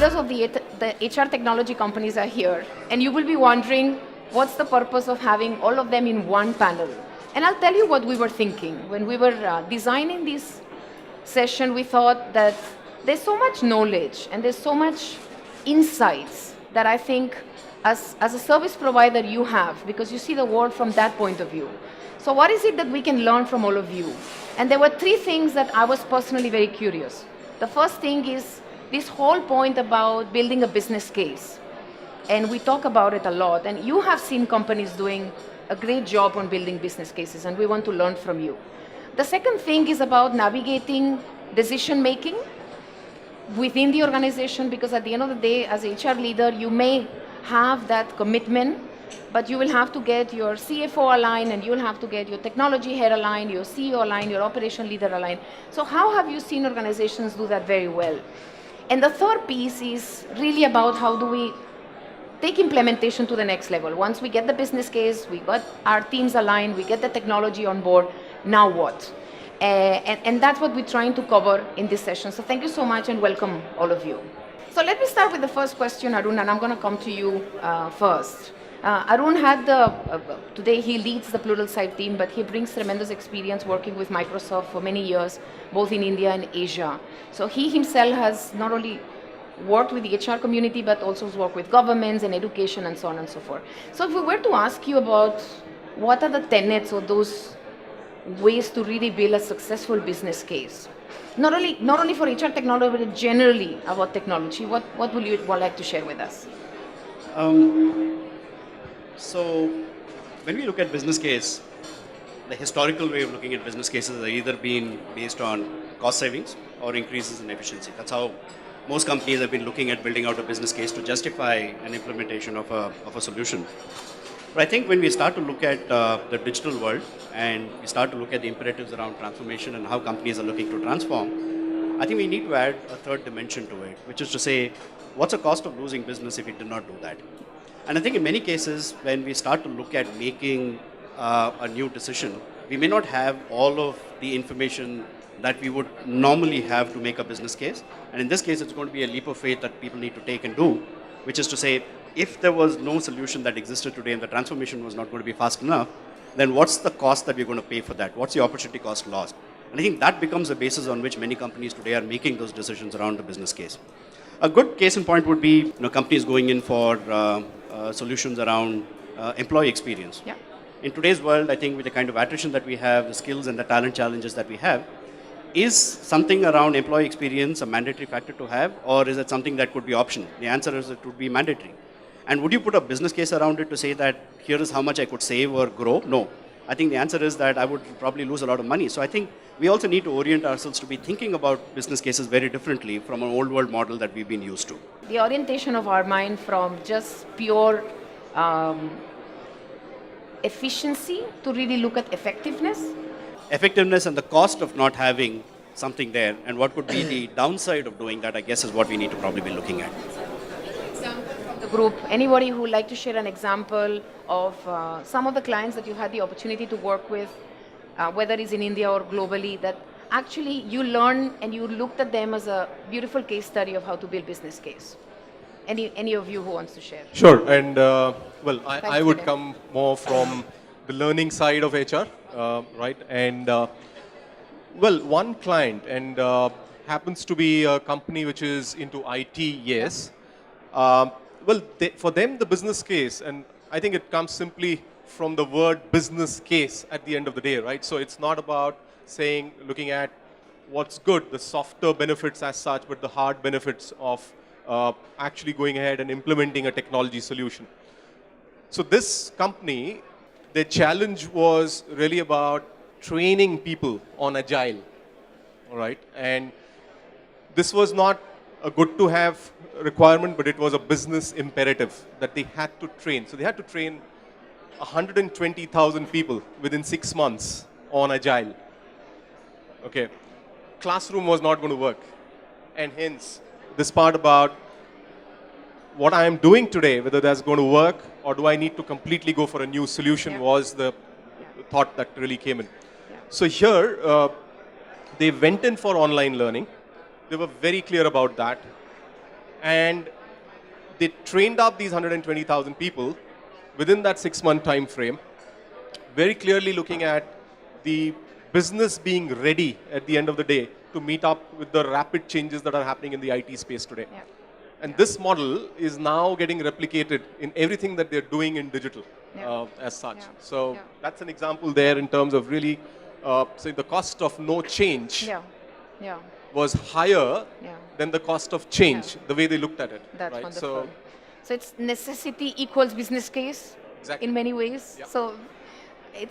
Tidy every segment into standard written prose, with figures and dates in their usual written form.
leaders of the HR technology companies are here, and you will be wondering what's the purpose of having all of them in one panel. And I'll tell you what we were thinking. When we were designing this session, we thought that there's so much knowledge and there's so much insights that I think as a service provider you have, because you see the world from that point of view. So what is it that we can learn from all of you? And there were three things that I was personally very curious. The first thing is this whole point about building a business case. And we talk about it a lot. And you have seen companies doing a great job on building business cases, and we want to learn from you. The second thing is about navigating decision making within the organization, because at the end of the day, as a HR leader, you may have that commitment, but you will have to get your CFO aligned, and you will have to get your technology head aligned, your CEO aligned, your operation leader aligned. So how have you seen organizations do that very well? And the third piece is really about how do we take implementation to the next level. Once we get the business case, we got our teams aligned, we get the technology on board, now what? And that's what we're trying to cover in this session. So thank you so much and welcome all of you. So let me start with the first question, Arun, and I'm going to come to you first. Arun had today he leads the Pluralsight team, but he brings tremendous experience working with Microsoft for many years, both in India and Asia. So he himself has not only worked with the HR community, but also has worked with governments and education and so on and so forth. So if we were to ask you about what are the tenets or those ways to really build a successful business case, not only for HR technology, but generally about technology, what would you like to share with us? So when we look at business case, the historical way of looking at business cases have either been based on cost savings or increases in efficiency. That's how most companies have been looking at building out a business case to justify an implementation of a solution. But I think when we start to look at the digital world and we start to look at the imperatives around transformation and how companies are looking to transform, I think we need to add a third dimension to it, which is to say, what's the cost of losing business if we did not do that? And I think in many cases, when we start to look at making a new decision, we may not have all of the information that we would normally have to make a business case. And in this case, it's going to be a leap of faith that people need to take and do, which is to say, if there was no solution that existed today and the transformation was not going to be fast enough, then what's the cost that we're going to pay for that? What's the opportunity cost lost? And I think that becomes the basis on which many companies today are making those decisions around the business case. A good case in point would be companies going in for solutions around employee experience. Yeah. In today's world, I think with the kind of attrition that we have, the skills and the talent challenges that we have, is something around employee experience a mandatory factor to have, or is it something that could be optional? The answer is it would be mandatory. And would you put a business case around it to say that here is how much I could save or grow? No. I think the answer is that I would probably lose a lot of money. So I think we also need to orient ourselves to be thinking about business cases very differently from an old world model that we've been used to. The orientation of our mind from just pure efficiency to really look at effectiveness. Effectiveness and the cost of not having something there, and what could be the downside of doing that, I guess, is what we need to probably be looking at. The group, anybody who would like to share an example of some of the clients that you had the opportunity to work with, whether it's in India or globally, that actually you learned and you looked at them as a beautiful case study of how to build business case. Any of you who wants to share? Sure, and I would come more from the learning side of HR, right? And one client, and happens to be a company which is into IT, yes. For them, the business case, and I think it comes simply from the word business case at the end of the day, right? So it's not about saying, looking at what's good, the softer benefits as such, but the hard benefits of actually going ahead and implementing a technology solution. So this company, their challenge was really about training people on Agile, all right? And this was not a good to have requirement, but it was a business imperative that they had to train. So they had to train 120,000 people within 6 months on Agile. Okay, classroom was not going to work. And hence, this part about what I am doing today, whether that's going to work or do I need to completely go for a new solution, was the thought that really came in. So here, they went in for online learning. They were very clear about that. And they trained up these 120,000 people within that 6-month time frame, very clearly looking at the business being ready at the end of the day to meet up with the rapid changes that are happening in the IT space today. Yeah. And this model is now getting replicated in everything that they're doing in digital as such. Yeah. So Yeah. that's an example there in terms of really, say, the cost of no change Yeah. Yeah. was higher Yeah. than the cost of change, Yeah. the way they looked at it. That's right? wonderful. So it's necessity equals business case Exactly. in many ways. Yeah. So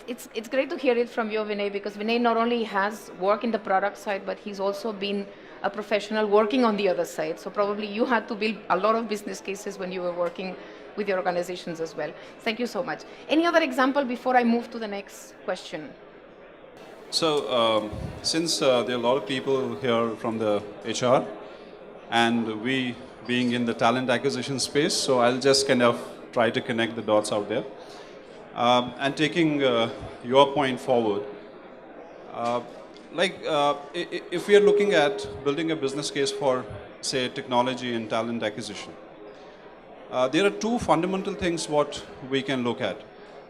it's great to hear it from you, Vinay, because Vinay not only has work in the product side, but he's also been a professional working on the other side. So probably you had to build a lot of business cases when you were working with your organizations as well. Thank you so much. Any other example before I move to the next question? So, since there are a lot of people here from the HR, and we being in the talent acquisition space, so I'll just kind of try to connect the dots out there. And taking your point forward, if we are looking at building a business case for, say, technology and talent acquisition, there are two fundamental things what we can look at.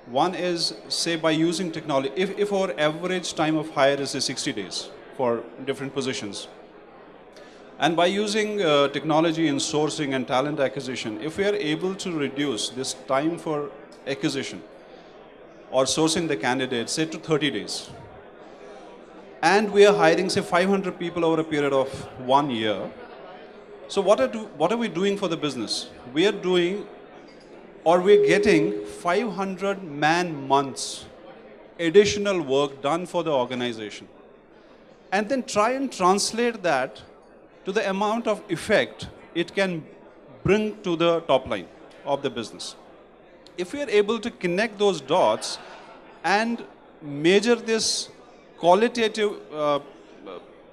One is, say, by using technology, if our average time of hire is, say, 60 days for different positions, and by using technology in sourcing and talent acquisition, if we are able to reduce this time for acquisition or sourcing the candidates, say, to 30 days, and we are hiring, say, 500 people over a period of 1 year, so what are we doing for the business? We are doing, or we're getting 500 man-months additional work done for the organization. And then try and translate that to the amount of effect it can bring to the top line of the business. If we are able to connect those dots and measure this qualitative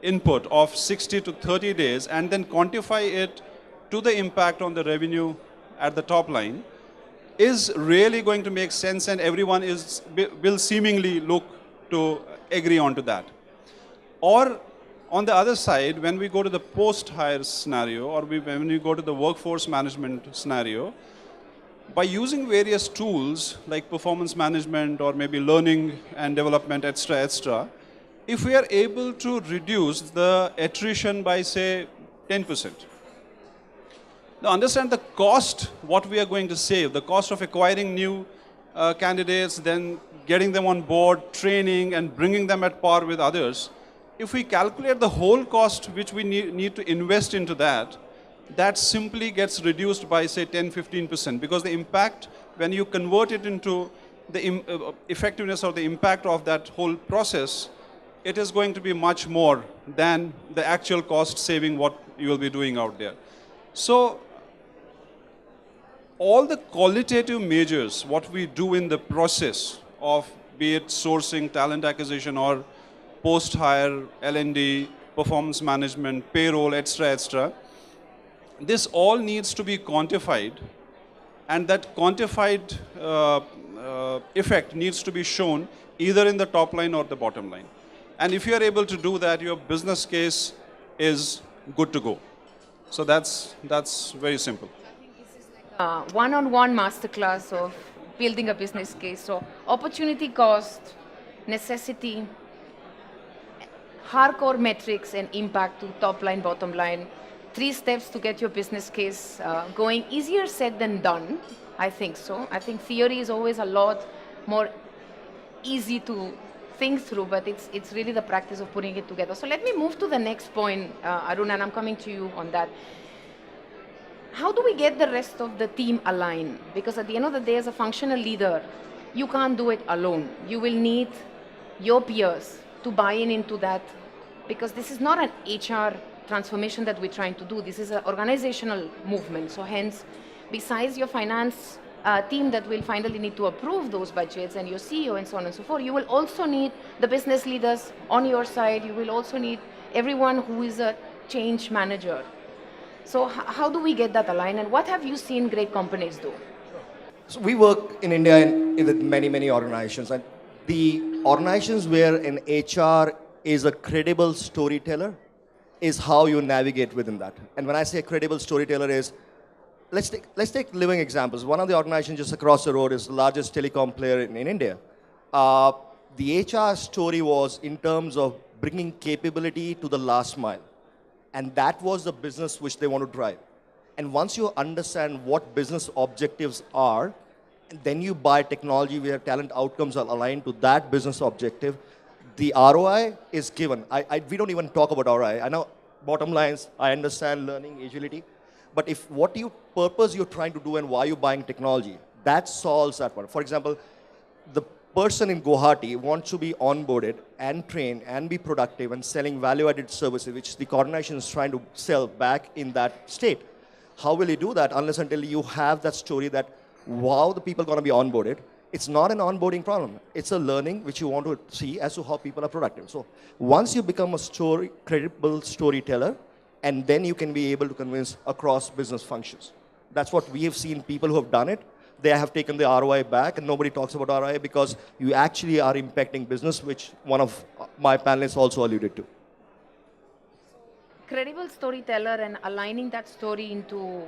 input of 60 to 30 days and then quantify it to the impact on the revenue at the top line, is really going to make sense, and everyone will seemingly look to agree on to that. Or on the other side, when we go to the post-hire scenario, or when we go to the workforce management scenario, by using various tools like performance management or maybe learning and development, etc., if we are able to reduce the attrition by, say, 10%, now understand the cost, what we are going to save, the cost of acquiring new candidates, then getting them on board, training, and bringing them at par with others. If we calculate the whole cost which we need to invest into that, that simply gets reduced by, say, 10-15%, because the impact, when you convert it into the effectiveness or the impact of that whole process, it is going to be much more than the actual cost saving what you will be doing out there. So all the qualitative measures, what we do in the process of, be it sourcing, talent acquisition, or post-hire, L&D, performance management, payroll, etc., this all needs to be quantified, and that quantified effect needs to be shown either in the top line or the bottom line. And if you are able to do that, your business case is good to go. So that's very simple. One-on-one masterclass of building a business case. So opportunity cost, necessity, hardcore metrics, and impact to top line, bottom line. 3 steps to get your business case going. Easier said than done, I think so. I think theory is always a lot more easy to think through, but it's really the practice of putting it together. So let me move to the next point, Arun, and I'm coming to you on that. How do we get the rest of the team aligned? Because at the end of the day, as a functional leader, you can't do it alone. You will need your peers to buy into that, because this is not an HR transformation that we're trying to do. This is an organizational movement. So hence, besides your finance team that will finally need to approve those budgets, and your CEO and so on and so forth, you will also need the business leaders on your side. You will also need everyone who is a change manager. So how do we get that aligned, and what have you seen great companies do? So we work in India with many organizations, and the organizations where an HR is a credible storyteller is how you navigate within that. And when I say credible storyteller is, let's take living examples. One of the organizations just across the road is the largest telecom player in India. The HR story was in terms of bringing capability to the last mile. And that was the business which they want to drive. And once you understand what business objectives are, and then you buy technology where talent outcomes are aligned to that business objective, the ROI is given. We don't even talk about ROI. I know bottom lines, I understand learning, agility, but if what purpose you're trying to do and why you're buying technology, that solves that one. For example, the person in Guwahati wants to be onboarded and trained and be productive and selling value-added services, which the organization is trying to sell back in that state. How will you do that unless until you have that story that, wow, the people are going to be onboarded. It's not an onboarding problem. It's a learning which you want to see as to how people are productive. So once you become a credible storyteller, and then you can be able to convince across business functions. That's what we have seen people who have done it. They have taken the ROI back, and nobody talks about ROI because you actually are impacting business, which one of my panelists also alluded to. Credible storyteller and aligning that story into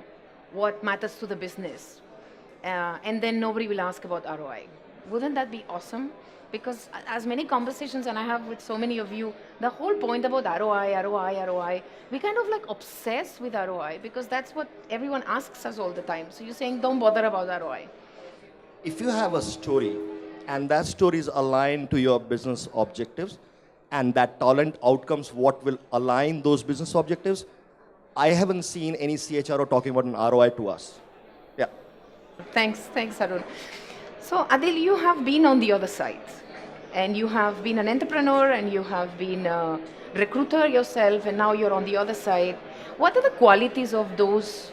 what matters to the business. And then nobody will ask about ROI. Wouldn't that be awesome? Because as many conversations, and I have with so many of you, the whole point about ROI, we kind of like obsess with ROI because that's what everyone asks us all the time. So you're saying don't bother about ROI. If you have a story and that story is aligned to your business objectives and that talent outcomes, what will align those business objectives, I haven't seen any CHRO talking about an ROI to us. Yeah. Thanks, Arun. So Adil, you have been on the other side. And you have been an entrepreneur and you have been a recruiter yourself, and now you're on the other side. What are the qualities of those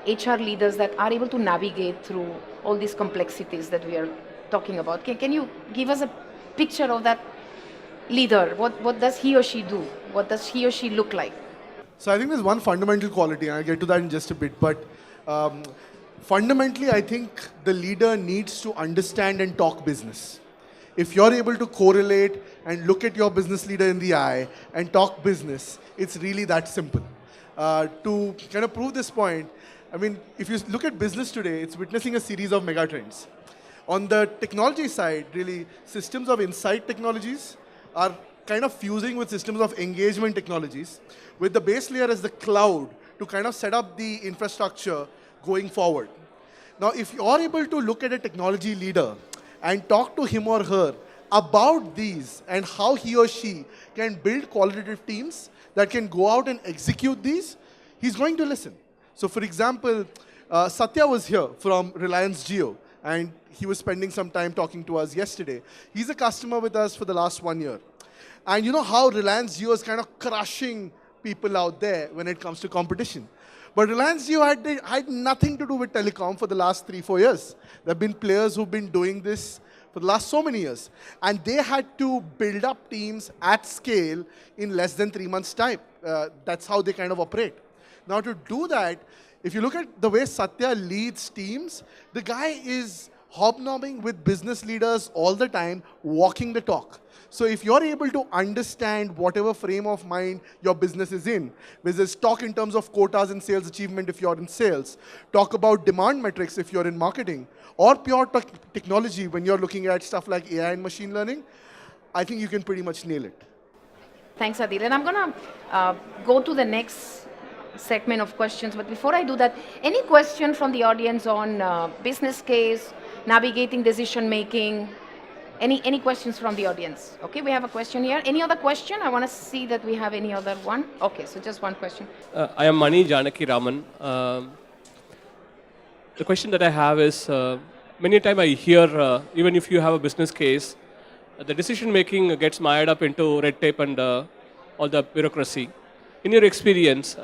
HR leaders that are able to navigate through all these complexities that we are talking about? Can you give us a picture of that leader? What does he or she do? What does he or she look like? So I think there's one fundamental quality, and I'll get to that in just a bit. But fundamentally, I think the leader needs to understand and talk business. If you're able to correlate and look at your business leader in the eye and talk business, it's really that simple. To kind of prove this point, I mean, if you look at business today, it's witnessing a series of mega trends. On the technology side, really, systems of insight technologies are kind of fusing with systems of engagement technologies, with the base layer as the cloud to kind of set up the infrastructure going forward. Now, if you're able to look at a technology leader and talk to him or her about these and how he or she can build qualitative teams that can go out and execute these, he's going to listen. So for example, Satya was here from Reliance Jio, and he was spending some time talking to us yesterday. He's a customer with us for the last 1 year. And you know how Reliance Jio is kind of crushing people out there when it comes to competition. But Reliance Jio had nothing to do with telecom for the last 3-4 years. There have been players who've been doing this for the last so many years. And they had to build up teams at scale in less than 3 months' time. That's how they kind of operate. Now to do that, if you look at the way Satya leads teams, the guy is hobnobbing with business leaders all the time, walking the talk. So if you're able to understand whatever frame of mind your business is in, which is talk in terms of quotas and sales achievement if you're in sales, talk about demand metrics if you're in marketing, or pure technology when you're looking at stuff like AI and machine learning, I think you can pretty much nail it. Thanks, Adil. And I'm going to go to the next segment of questions. But before I do that, any question from the audience on business case, navigating decision making? Any questions from the audience? Okay, we have a question here. Any other question? I want to see that we have any other one. Okay, so just one question. I am Mani Janaki Raman. The question that I have is, many times I hear, even if you have a business case, the decision making gets mired up into red tape and all the bureaucracy. In your experience,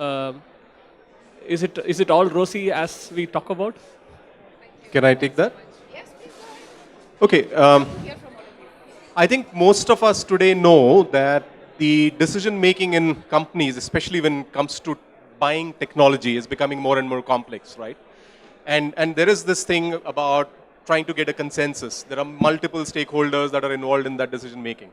is it all rosy as we talk about? Can I take that? Yes, please. Okay. I think most of us today know that the decision making in companies, especially when it comes to buying technology, is becoming more and more complex, right? And there is this thing about trying to get a consensus. There are multiple stakeholders that are involved in that decision making,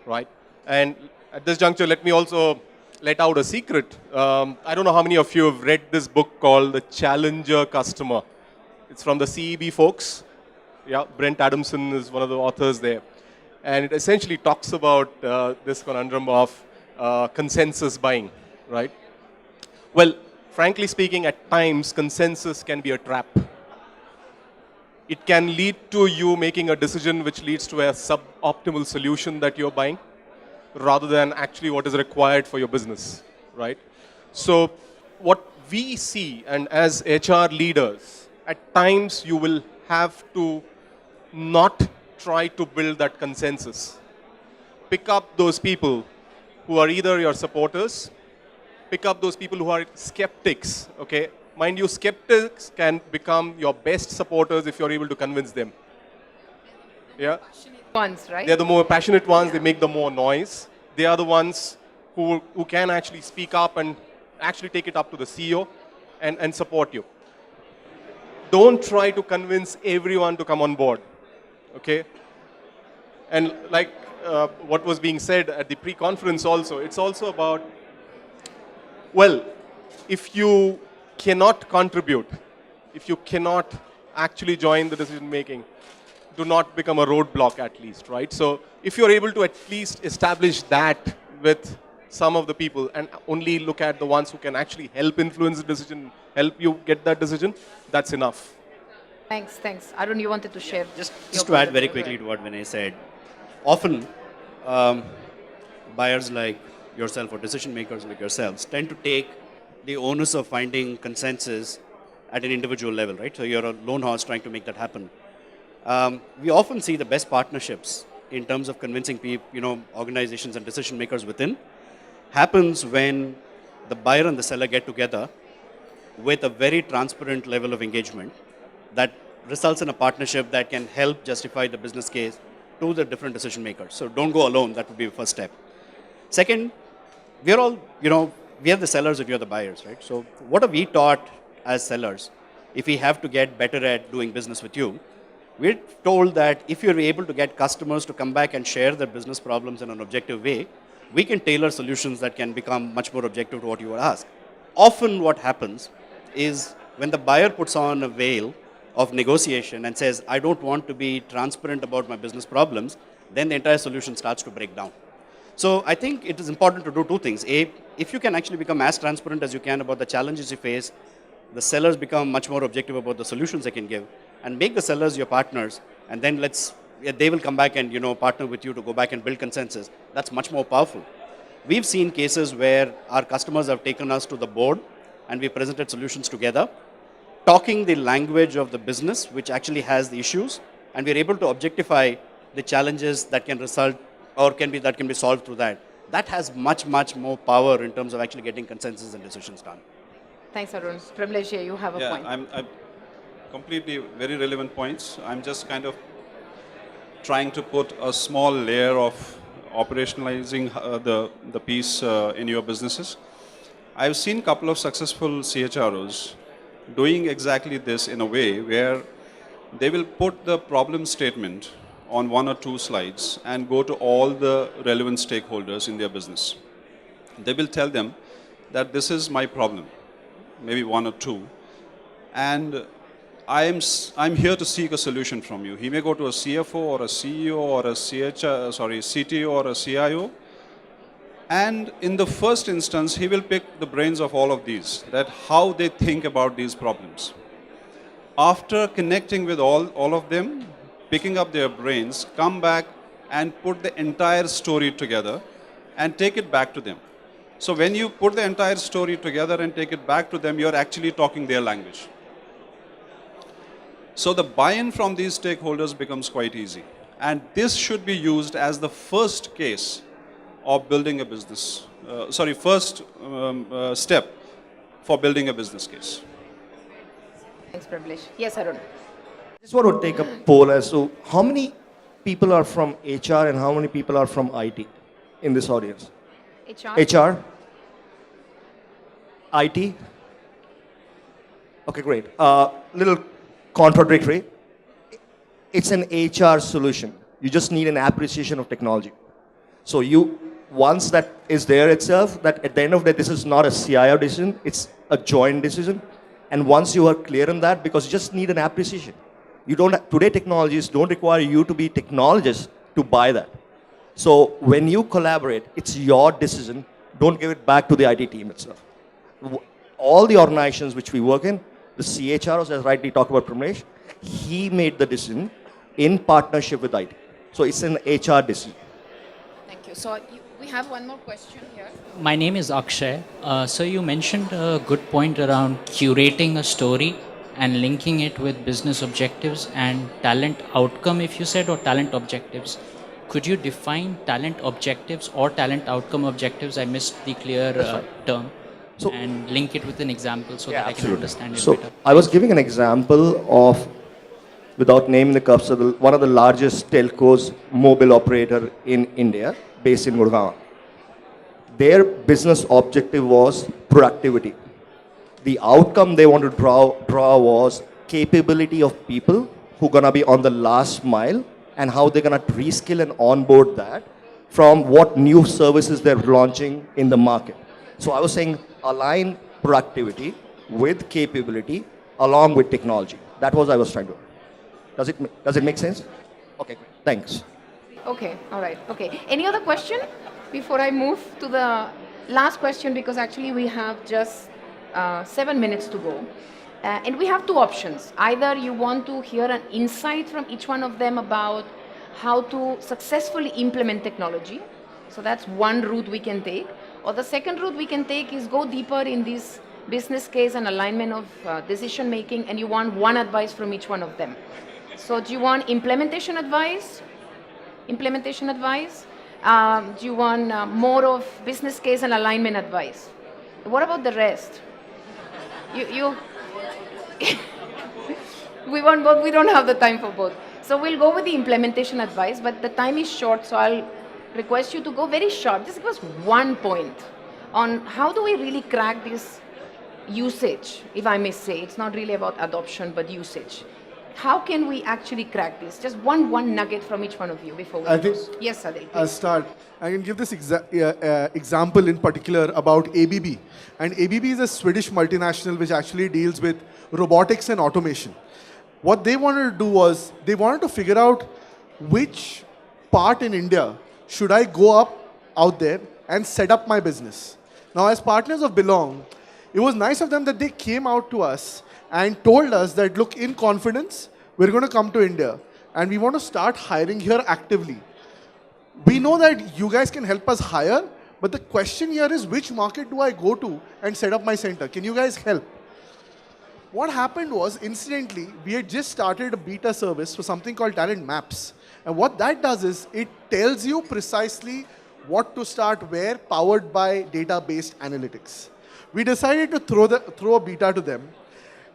right? And at this juncture, let me also let out a secret. I don't know how many of you have read this book called The Challenger Customer. It's from the CEB folks. Yeah, Brent Adamson is one of the authors there. And it essentially talks about this conundrum of consensus buying, right? Well, frankly speaking, at times, consensus can be a trap. It can lead to you making a decision which leads to a suboptimal solution that you're buying, rather than actually what is required for your business, right? So what we see, and as HR leaders, at times you will have to not try to build that consensus. Pick up those people who are either your supporters, pick up those people who are skeptics, okay? Mind you, skeptics can become your best supporters if you're able to convince them. Yeah? Ones, right? They're the more passionate ones, they make the more noise. They are the ones who can actually speak up and actually take it up to the CEO and support you. Don't try to convince everyone to come on board, okay? And like what was being said at the pre-conference also, it's also about, well, if you cannot contribute, if you cannot actually join the decision making, do not become a roadblock at least, right? So if you're able to at least establish that with some of the people and only look at the ones who can actually help influence the decision, help you get that decision, that's enough. Thanks. Arun, you wanted to share. Just to add very quickly to what Vinay said, often buyers like yourself or decision makers like yourselves tend to take the onus of finding consensus at an individual level, right? So you're a lone horse trying to make that happen. We often see the best partnerships in terms of convincing people, organizations and decision makers within, happens when the buyer and the seller get together with a very transparent level of engagement that results in a partnership that can help justify the business case to the different decision makers. So don't go alone, that would be the first step. Second, we're all, we are the sellers and you're the buyers, right? So what are we taught as sellers? If we have to get better at doing business with you, we're told that if you're able to get customers to come back and share their business problems in an objective way, we can tailor solutions that can become much more objective to what you were asked. Often what happens is when the buyer puts on a veil of negotiation and says, I don't want to be transparent about my business problems, then the entire solution starts to break down. So I think it is important to do two things. A, if you can actually become as transparent as you can about the challenges you face, the sellers become much more objective about the solutions they can give, and make the sellers your partners, and then they will come back and partner with you to go back and build consensus. That's much more powerful. We've seen cases where our customers have taken us to the board and we presented solutions together, talking the language of the business, which actually has the issues, and we're able to objectify the challenges that can result or that can be solved through that. That has much, much more power in terms of actually getting consensus and decisions done. Thanks, Arun. Privilege here, you have a point. I'm completely very relevant points. I'm just kind of trying to put a small layer of operationalizing the piece in your businesses. I've seen a couple of successful CHROs doing exactly this in a way where they will put the problem statement on 1 or 2 slides and go to all the relevant stakeholders in their business. They will tell them that this is my problem, maybe 1 or 2, and I'm here to seek a solution from you. He may go to a CFO or a CEO or a CTO or a CIO, and in the first instance, he will pick the brains of all of these, that how they think about these problems. After connecting with all of them, picking up their brains, come back and put the entire story together and take it back to them. So when you put the entire story together and take it back to them, you're actually talking their language. So the buy-in from these stakeholders becomes quite easy. And this should be used as the first case of building a business, first step for building a business case. Thanks, Privilege. Yes, Arun. I just want to take a poll as to how many people are from HR and how many people are from IT in this audience? HR? IT? Okay, great. Little contradictory. It's an HR solution. You just need an appreciation of technology. So once that is there itself, that at the end of the day, this is not a CIO decision, it's a joint decision. And once you are clear on that, because you just need an appreciation. You don't, today technologies don't require you to be technologists to buy that. So when you collaborate, it's your decision. Don't give it back to the IT team itself. All the organizations which we work in, the CHROs, as rightly talked about Pramesh, he made the decision in partnership with IT. So it's an HR decision. Thank you. So we have one more question here. My name is Akshay. So you mentioned a good point around curating a story and linking it with business objectives and talent outcome, if you said, or talent objectives. Could you define talent objectives or talent outcome objectives? I missed the clear term. So, and link it with an example so that I can understand it so better. I was giving an example of, without naming the customer, one of the largest telcos mobile operator in India, based in Gurgaon. Their business objective was productivity. The outcome they want to draw was capability of people who are going to be on the last mile and how they're going to reskill and onboard that from what new services they're launching in the market. So I was saying align productivity with capability along with technology. That was I was trying to. Does it make sense? Okay, great. Thanks. Okay, all right. Okay. Any other question before I move to the last question? Because actually we have just 7 minutes to go. And we have two options. Either you want to hear an insight from each one of them about how to successfully implement technology. So that's one route we can take. Or the second route we can take is go deeper in this business case and alignment of decision making, and you want one advice from each one of them. So do you want implementation advice? Implementation advice? Do you want more of business case and alignment advice? What about the rest? You we want both, we don't have the time for both. So we'll go with the implementation advice, but the time is short, so I'll request you to go very short. Just give us one point on how do we really crack this usage, if I may say. It's not really about adoption, but usage. How can we actually crack this? Just one nugget from each one of you before we close. Yes, Adil. I'll start. I can give this example in particular about ABB. And ABB is a Swedish multinational which actually deals with robotics and automation. What they wanted to do was they wanted to figure out which part in India should I go out there and set up my business. Now, as partners of Belong, it was nice of them that they came out to us and told us that, look, in confidence, we're going to come to India and we want to start hiring here actively. We know that you guys can help us hire, but the question here is which market do I go to and set up my center? Can you guys help? What happened was, incidentally, we had just started a beta service for something called Talent Maps. And what that does is it tells you precisely what to start where, powered by data-based analytics. We decided to throw a beta to them.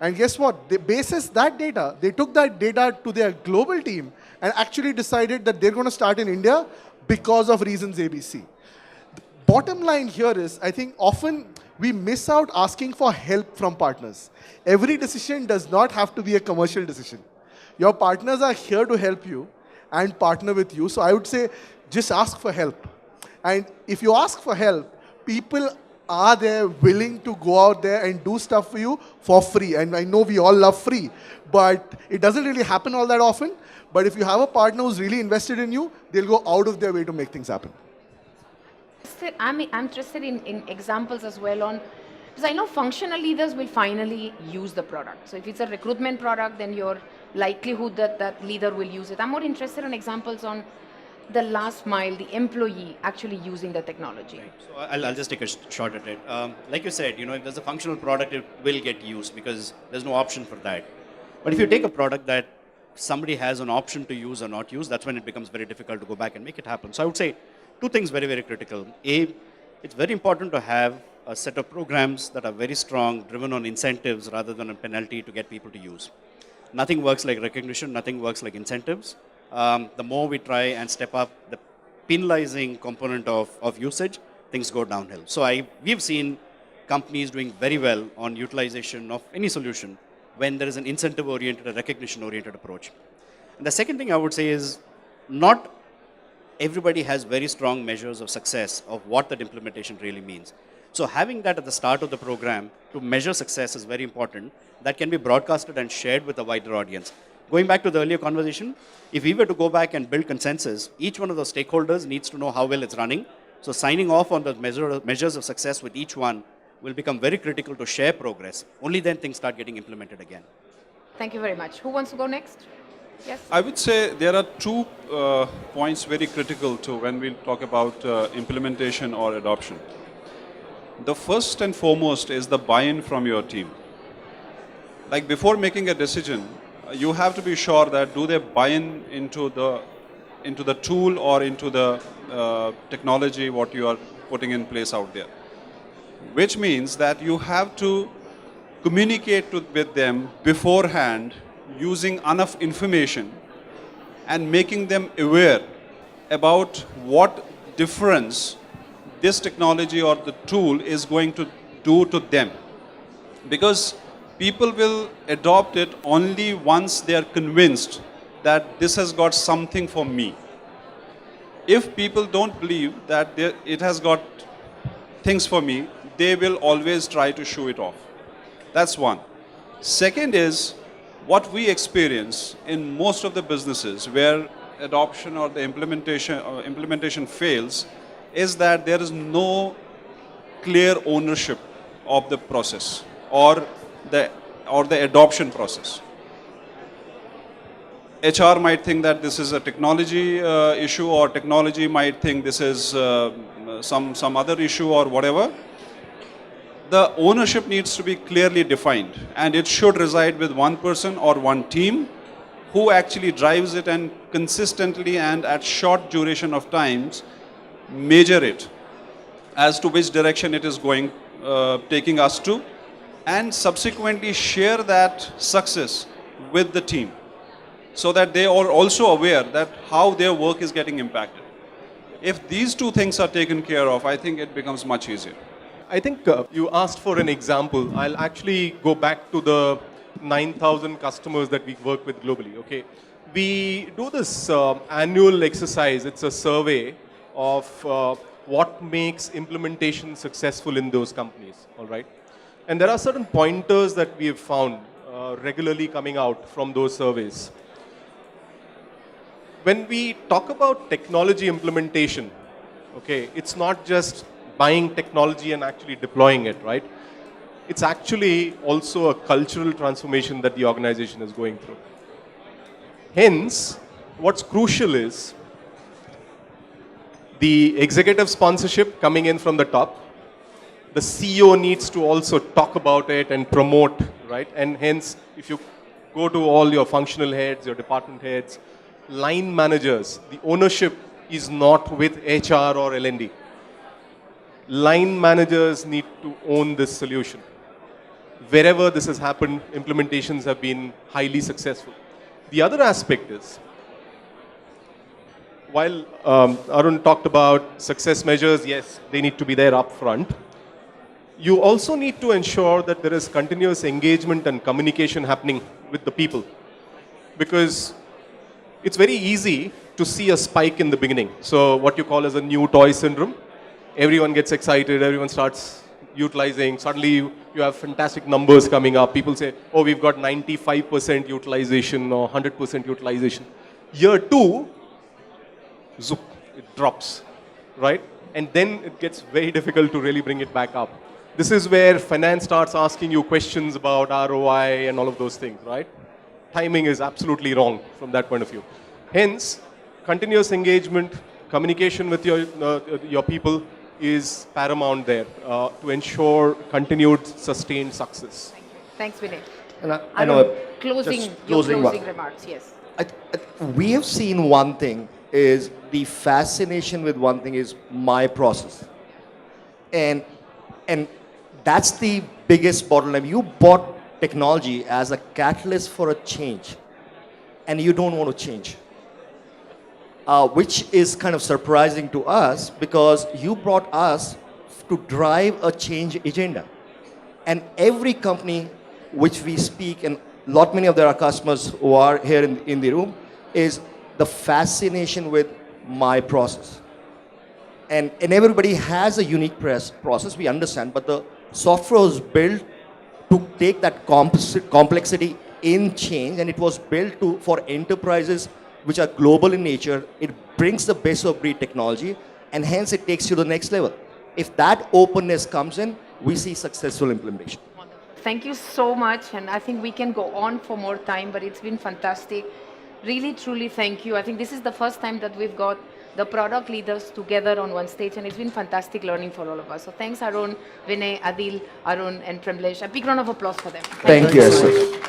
And guess what? They basis that data, they took that data to their global team and actually decided that they're going to start in India because of reasons ABC. The bottom line here is, I think often we miss out asking for help from partners. Every decision does not have to be a commercial decision. Your partners are here to help you and partner with you. So I would say just ask for help. And if you ask for help, people are there willing to go out there and do stuff for you for free. And I know we all love free, but it doesn't really happen all that often. But if you have a partner who's really invested in you, they'll go out of their way to make things happen. I'm interested in examples as well on, because I know functional leaders will finally use the product. So if it's a recruitment product, then your likelihood that that leader will use it. I'm more interested in examples on the last mile, the employee actually using the technology. Right. So I'll just take a shot at it. Like you said, if there's a functional product, it will get used because there's no option for that. But if you take a product that somebody has an option to use or not use, that's when it becomes very difficult to go back and make it happen. So I would say two things very, very critical. A, it's very important to have a set of programs that are very strong, driven on incentives rather than a penalty to get people to use. Nothing works like recognition, nothing works like incentives. The more we try and step up the penalizing component of usage, things go downhill. So we've seen companies doing very well on utilization of any solution when there is an incentive-oriented, a recognition-oriented approach. And the second thing I would say is not everybody has very strong measures of success of what that implementation really means. So having that at the start of the program to measure success is very important. That can be broadcasted and shared with a wider audience. Going back to the earlier conversation, if we were to go back and build consensus, each one of those stakeholders needs to know how well it's running. So signing off on the measures of success with each one will become very critical to share progress. Only then things start getting implemented again. Thank you very much. Who wants to go next? Yes? I would say there are two points very critical to when we talk about implementation or adoption. The first and foremost is the buy-in from your team. Like before making a decision, you have to be sure that do they buy in into the tool or into the technology what you are putting in place out there. Which means that you have to communicate with them beforehand using enough information and making them aware about what difference this technology or the tool is going to do to them. Because people will adopt it only once they are convinced that this has got something for me. If people don't believe that it has got things for me, they will always try to show it off. That's one. Second is, what we experience in most of the businesses where adoption or the implementation fails is that there is no clear ownership of the process or the adoption process. HR might think that this is a technology issue, or technology might think this is some other issue or whatever. The ownership needs to be clearly defined, and it should reside with one person or one team who actually drives it and consistently and at short duration of times measure it as to which direction it is going, taking us to, and subsequently share that success with the team so that they are also aware that how their work is getting impacted. If these two things are taken care of, I think it becomes much easier. I think you asked for an example. I'll actually go back to the 9,000 customers that we work with globally. Okay, we do this annual exercise. It's a survey of what makes implementation successful in those companies. All right, and there are certain pointers that we have found regularly coming out from those surveys. When we talk about technology implementation, okay, it's not just buying technology and actually deploying it, right? It's actually also a cultural transformation that the organization is going through. Hence, what's crucial is the executive sponsorship coming in from the top. The CEO needs to also talk about it and promote, right? And hence, if you go to all your functional heads, your department heads, line managers, the ownership is not with HR or L&D. Line managers need to own this solution. Wherever this has happened, implementations have been highly successful. The other aspect is, while Arun talked about success measures, yes, they need to be there up front. You also need to ensure that there is continuous engagement and communication happening with the people. Because it's very easy to see a spike in the beginning. So what you call as a new toy syndrome. Everyone gets excited, everyone starts utilizing. Suddenly you have fantastic numbers coming up. People say, oh, we've got 95% utilization or 100% utilization. Year 2, zoop, it drops, right? And then it gets very difficult to really bring it back up. This is where finance starts asking you questions about ROI and all of those things, right? Timing is absolutely wrong from that point of view. Hence, continuous engagement, communication with your people is paramount there to ensure continued sustained success. Thanks, Vinay. And I know Closing remarks, yes. We have seen one thing is the fascination with one thing is my process. And that's the biggest bottleneck. You bought technology as a catalyst for a change, and you don't want to change. Which is kind of surprising to us because you brought us to drive a change agenda. And every company which we speak, and many of our customers who are here in the room, is the fascination with my process. And everybody has a unique process, we understand, but the software was built to take that complexity in change, and it was built for enterprises which are global in nature. It brings the best of breed technology, and hence it takes you to the next level. If that openness comes in, we see successful implementation. Thank you so much, and I think we can go on for more time, but it's been fantastic. Really, truly thank you. I think this is the first time that we've got the product leaders together on one stage, and it's been fantastic learning for all of us. So thanks, Arun, Vinay, Adil, Arun, and Tremblesh. A big round of applause for them. Thank you, sir.